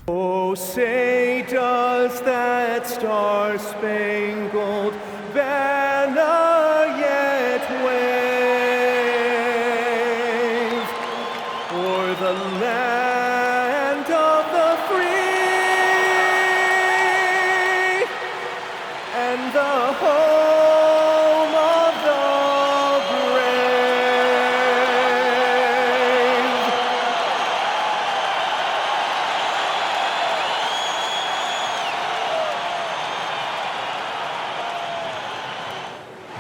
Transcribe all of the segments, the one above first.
Oh, say does that star-spangled banner yet wave o'er the land of the free and the home of the brave?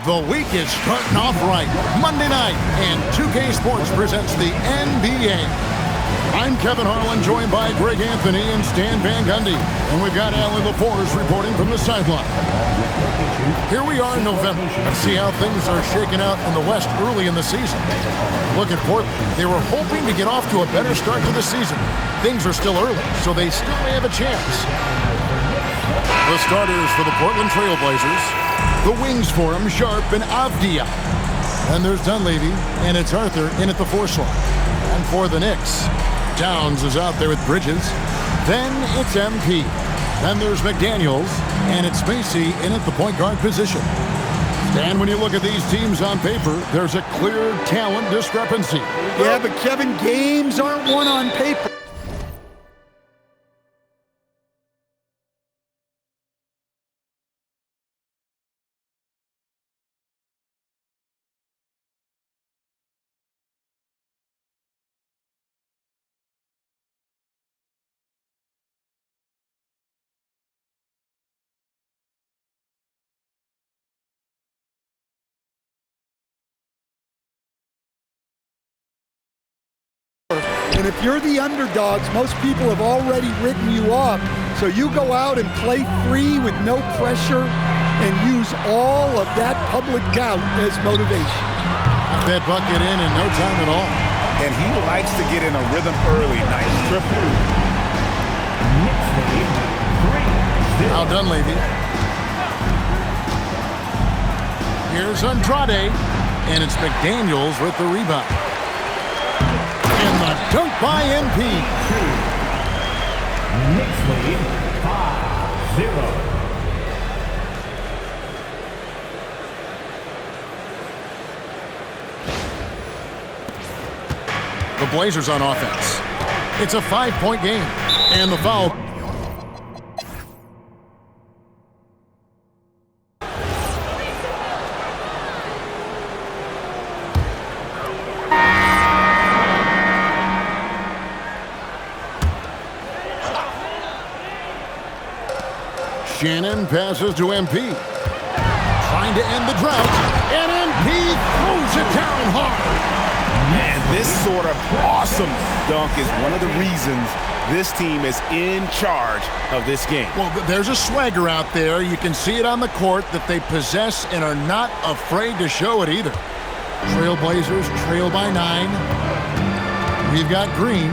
The week is starting off right. Monday night, and 2K Sports presents the NBA. I'm Kevin Harlan, joined by Greg Anthony and Stan Van Gundy. And we've got Allie LaForce reporting from the sideline. Here we are in November. Let's see how things are shaking out in the West early in the season. Look at Portland. They were hoping to get off to a better start to the season. Things are still early, so they still may have a chance. The starters for the Portland Trail Blazers. The wings for him, Sharp and Avdia. And there's Dunleavy, and it's Arthur in at the 4 slot. And for the Knicks, Towns is out there with Bridges. Then it's MP. Then there's McDaniels, and it's Macy in at the point guard position. And when you look at these teams on paper, there's a clear talent discrepancy. Yeah, but Kevin, games aren't won on paper. And if you're the underdogs, most people have already written you off. So you go out and play free with no pressure and use all of that public doubt as motivation. That bucket in no time at all. And he likes to get in a rhythm early. Nice triple. Now Dunleavy. Here's Andrade, and it's McDaniels with the rebound. And the dunk by MP. Knicks lead 5-0. The Blazers on offense. It's a 5-point game. And the foul. Shannon passes to MP. Trying to end the drought. And MP throws it down hard. Man, this sort of awesome dunk is one of the reasons this team is in charge of this game. Well, there's a swagger out there. You can see it on the court that they possess and are not afraid to show it either. Trailblazers trail by 9. We've got Green.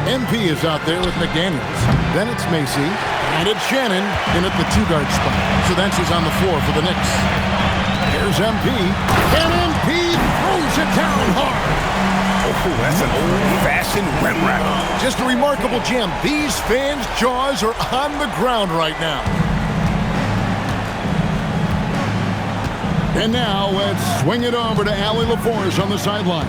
MP is out there with McDaniels. Then it's Macy. And it's Shannon in at the 2-guard spot. So that's who's on the floor for the Knicks. Here's MP. And MP throws it down hard. Oh, that's an old-fashioned rim rack. Just a remarkable jam. These fans' jaws are on the ground right now. And now let's swing it over to Allie LaForce on the sideline.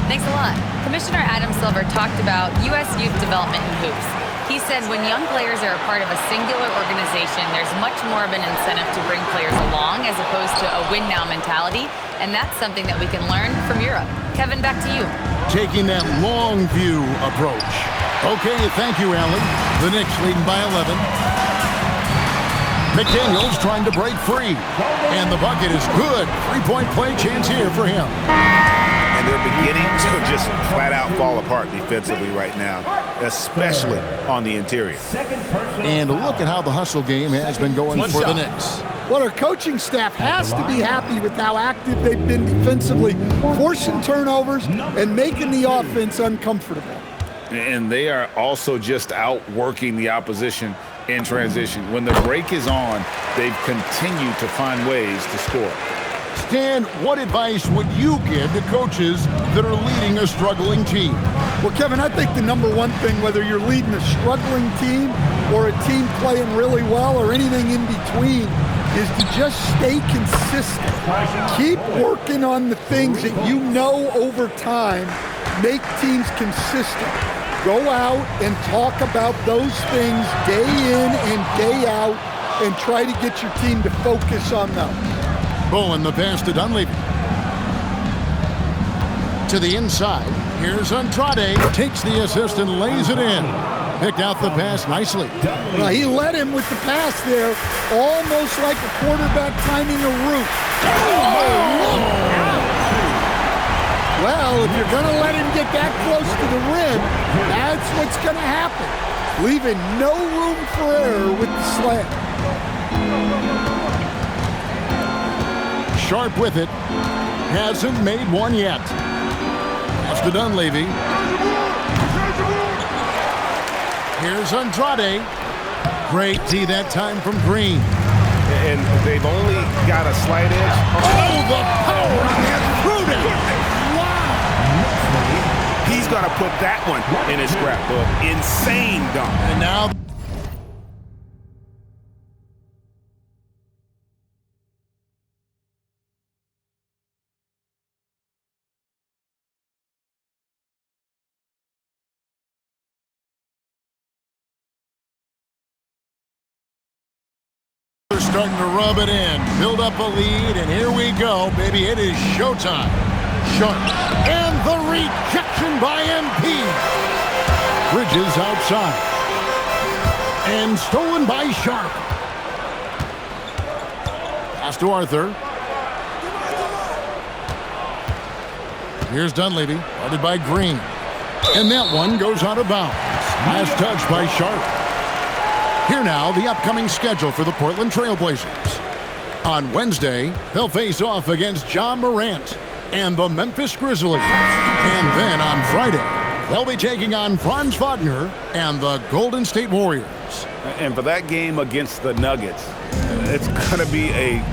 Thanks a lot. Commissioner Adam Silver talked about U.S. youth development in hoops. He said when young players are a part of a singular organization, there's much more of an incentive to bring players along as opposed to a win-now mentality, and that's something that we can learn from Europe. Kevin, back to you. Taking that long view approach. Okay, thank you, Allie. The Knicks leading by 11. McDaniels trying to break free. And the bucket is good. 3-point play chance here for him. And they're beginning to just flat out fall apart defensively right now, especially on the interior. And look at how the hustle game has been going for the Knicks. Well, our coaching staff has to be happy with how active they've been defensively, forcing turnovers and making the offense uncomfortable. And they are also just outworking the opposition in transition. When the break is on, they've continued to find ways to score. Stan, what advice would you give to coaches that are leading a struggling team? Well, Kevin, I think the number one thing, whether you're leading a struggling team or a team playing really well or anything in between, is to just stay consistent. Keep working on the things that you know over time make teams consistent. Go out and talk about those things day in and day out and try to get your team to focus on them. Bowen, the pass to Dunleavy. To the inside. Here's Andrade. Takes the assist and lays it in. Picked out the pass nicely. Well, he led him with the pass there, almost like a quarterback timing a route. Well, if you're going to let him get that close to the rim, that's what's going to happen. Leaving no room for error with the slam. Sharp with it. Hasn't made one yet. Pass to Dunleavy. Here's Andrade. Great D that time from Green. And they've only got a slight edge. Oh, the power on that Pruden. Wow. He's going to put that one in his scrapbook. Insane dunk. And now... starting to rub it in, build up a lead, and here we go, baby. It is showtime. Sharp, and the rejection by MP. Bridges outside, and stolen by Sharp. Pass to Arthur. Here's Dunleavy, guarded by Green, and that one goes out of bounds. Last touch by Sharp. Here now, the upcoming schedule for the Portland Trail Blazers. On Wednesday, they'll face off against Ja Morant and the Memphis Grizzlies. And then on Friday, they'll be taking on Franz Wagner and the Golden State Warriors. And for that game against the Nuggets, it's going to be a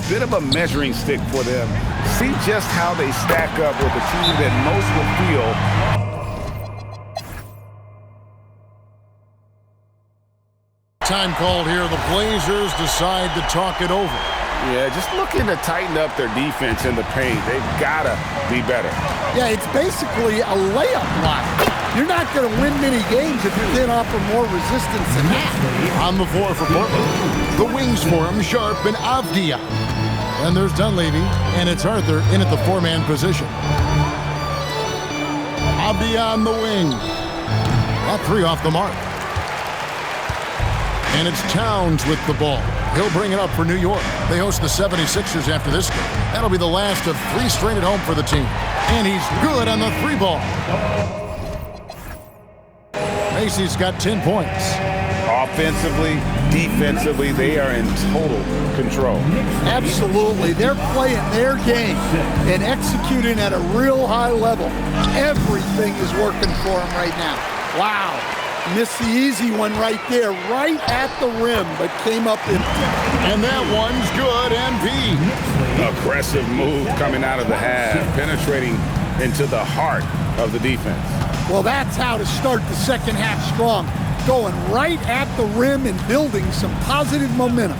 bit of a measuring stick for them. See just how they stack up with a team that most will feel time called here. The Blazers decide to talk it over. Yeah, just looking to tighten up their defense in the paint. They've got to be better. Yeah, it's basically a layup line. You're not going to win many games if you can't offer more resistance than that. On the floor for Portland, the wings for him, Sharp and Avdia. And there's Dunleavy, and it's Arthur in at the four-man position. Avdia on the wing. That three off the mark. And it's Towns with the ball. He'll bring it up for New York. They host the 76ers after this game. That'll be the last of three straight at home for the team. And he's good on the three ball. Macy's got 10 points. Offensively, defensively, they are in total control. Absolutely. They're playing their game and executing at a real high level. Everything is working for them right now. Wow. Missed the easy one right there, right at the rim, but came up empty. And that one's good, MV. Aggressive move coming out of the half, penetrating into the heart of the defense. Well, that's how to start the second half strong. Going right at the rim and building some positive momentum.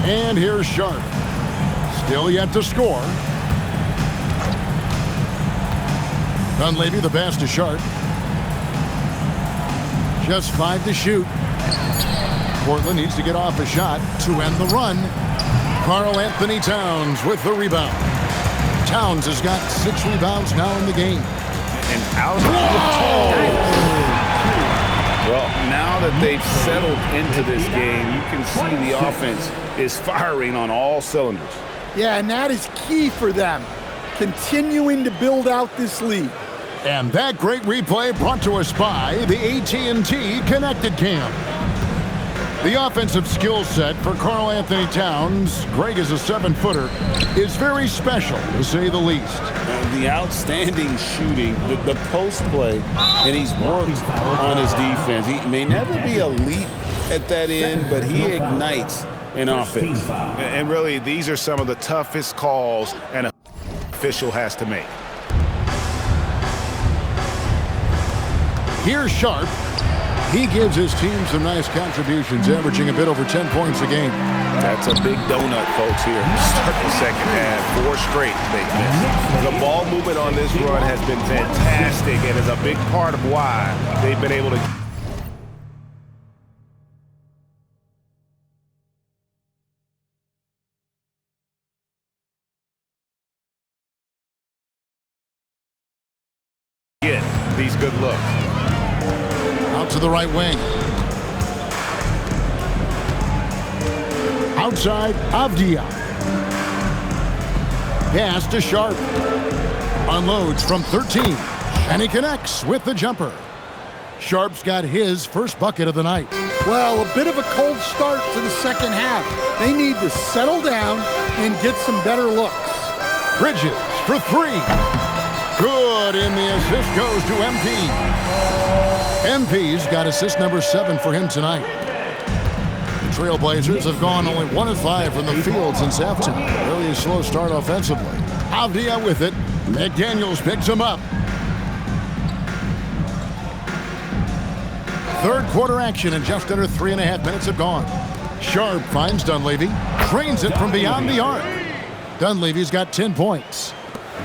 And here's Sharp. Still yet to score. Dunleavy, the pass to Sharp. Just 5 to shoot. Portland needs to get off a shot to end the run. Karl Anthony Towns with the rebound. Towns has got 6 rebounds now in the game. And out. Well, now that they've settled into this game, you can see the offense is firing on all cylinders. Yeah, and that is key for them. Continuing to build out this lead. And that great replay brought to us by the AT&T Connected Cam. The offensive skill set for Karl Anthony Towns, Greg is a 7-footer, is very special, to say the least. The outstanding shooting, the post play, and he's worked on his defense. He may never be elite at that end, but he ignites in offense. And really, these are some of the toughest calls an official has to make. Here's Sharp. He gives his team some nice contributions, averaging a bit over 10 points a game. That's a big donut, folks, here. Start the second half. 4 straight they missed. The ball movement on this run has been fantastic and is a big part of why they've been able to get these good looks. Out to the right wing. Outside, Avdia. Pass to Sharp. Unloads from 13. And he connects with the jumper. Sharp's got his first bucket of the night. Well, a bit of a cold start to the second half. They need to settle down and get some better looks. Bridges for 3. Good, and the assist goes to MP. MP's got assist number 7 for him tonight. The Trailblazers have gone only 1 of 5 from the field since halftime. Really slow start offensively. Avdia with it. McDaniels picks him up. Third quarter action and just under 3.5 minutes have gone. Sharp finds Dunleavy. Trains it from beyond the arc. Dunleavy's got 10 points.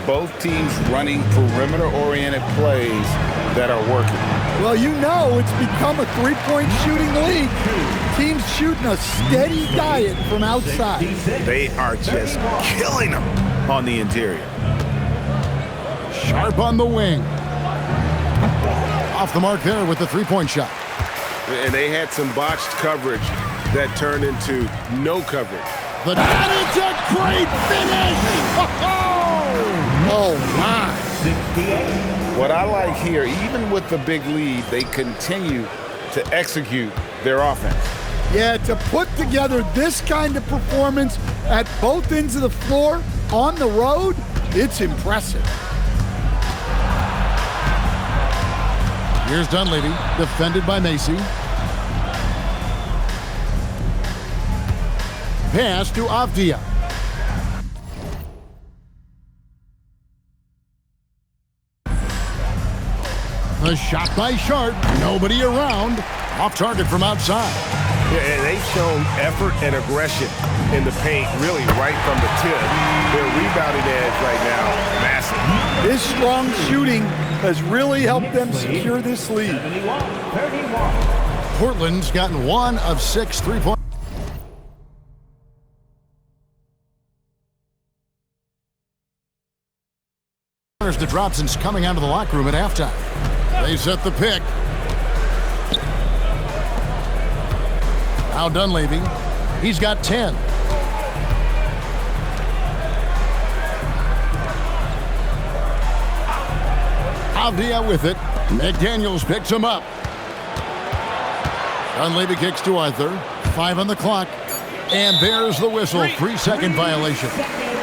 Both teams running perimeter-oriented plays that are working. Well, you know it's become a three-point shooting league. Teams shooting a steady diet from outside. They are just killing them on the interior. Sharp on the wing. Off the mark there with the three-point shot. And they had some botched coverage that turned into no coverage. But that is a great finish! Oh, my. What I like here, even with the big lead, they continue to execute their offense. Yeah, to put together this kind of performance at both ends of the floor on the road, it's impressive. Here's Dunleavy, defended by Macy. Pass to Avdia. A shot by Sharp. Nobody around. Off target from outside. Yeah, and they've shown effort and aggression in the paint, really right from the tip. Their rebounding edge right now, massive. This strong shooting has really helped them secure this lead. Portland's gotten 1 of 6 3-point. The Dropson's coming out of the locker room at halftime. They set the pick. Now Dunleavy. He's got 10. Avdia with it. McDaniels picks him up. Dunleavy kicks to Arthur. 5 on the clock. And there's the whistle. 3-second violation.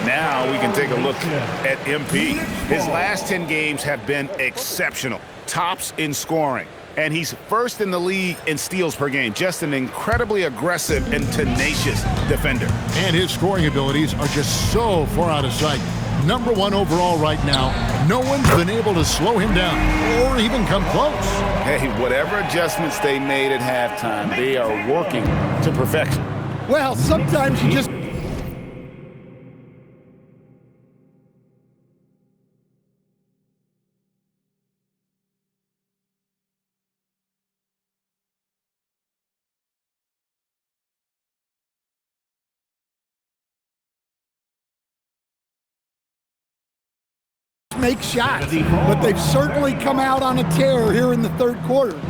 Now we can take a look at MP. His last 10 games have been exceptional. Tops in scoring. And he's first in the league in steals per game. Just an incredibly aggressive and tenacious defender. And his scoring abilities are just so far out of sight. Number 1 overall right now. No one's been able to slow him down or even come close. Hey, whatever adjustments they made at halftime, they are working to perfection. Well, sometimes you just make shots, but they've certainly come out on a tear here in the third quarter.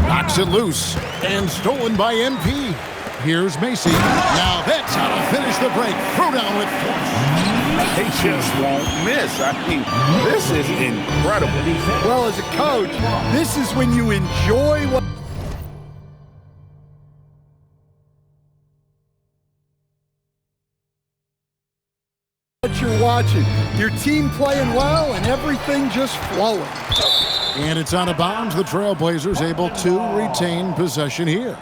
Knocks it loose and stolen by MP. Here's Macy. Now that's how to finish the break. Throw down with force. They just won't miss. I mean, this is incredible. Well, as a coach, this is when you enjoy what you're watching. Your team playing well and everything just flowing. And it's out of bounds. The Trailblazers able to retain possession here.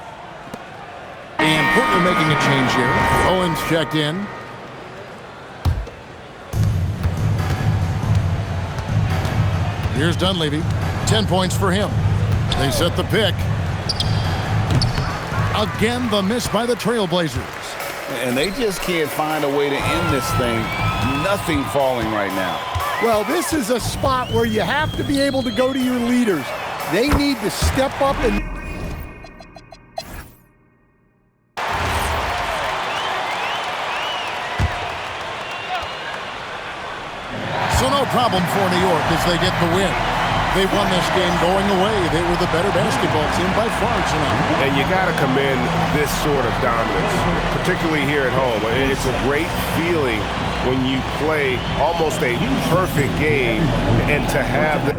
And Portland making a change here. Owens checked in. Here's Dunleavy. 10 points for him. They set the pick. Again, the miss by the Trailblazers. And they just can't find a way to end this thing. Nothing falling right now. Well, this is a spot where you have to be able to go to your leaders. They need to step up and... So no problem for New York as they get the win. They won this game going away. They were the better basketball team by far tonight. And you got to commend this sort of dominance, particularly here at home. It's a great feeling when you play almost a perfect game and to have the